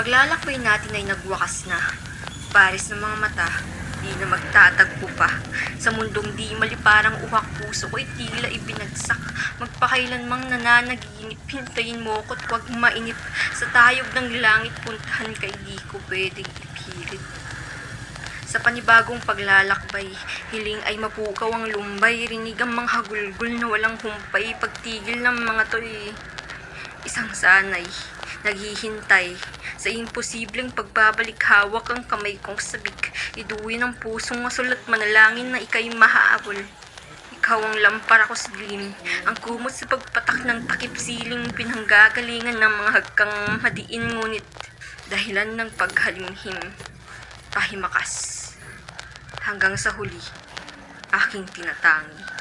Paglalakbay natin ay nagwakas na. Pares ng mga mata, di na magtatagpo pa. Sa mundong di maliparang uhak puso ko'y tila ibinagsak. Magpakailanmang nananaginip, hintayin mo ko't huwag mainip. Sa tayog ng langit, puntahan kay di ko pwedeng ipilit. Sa panibagong paglalakbay, hiling ay mapukaw ang lumbay. Rinig ang mga hagulgol na walang humpay. Pagtigil ng mga to'y isang sanay, naghihintay sa imposibleng pagbabalik. Hawak ang kamay kong sabik, iduwi ng pusong masulat, manalangin na ika'y mahaabol. Ikaw ang lampara ko sa dilim, ang kumot sa pagpatak ng takip siling, pinanggagalingan ng mga hagkang madiin, ngunit dahilan ng paghalimhim, pahimakas. Hanggang sa huli, aking tinatangi.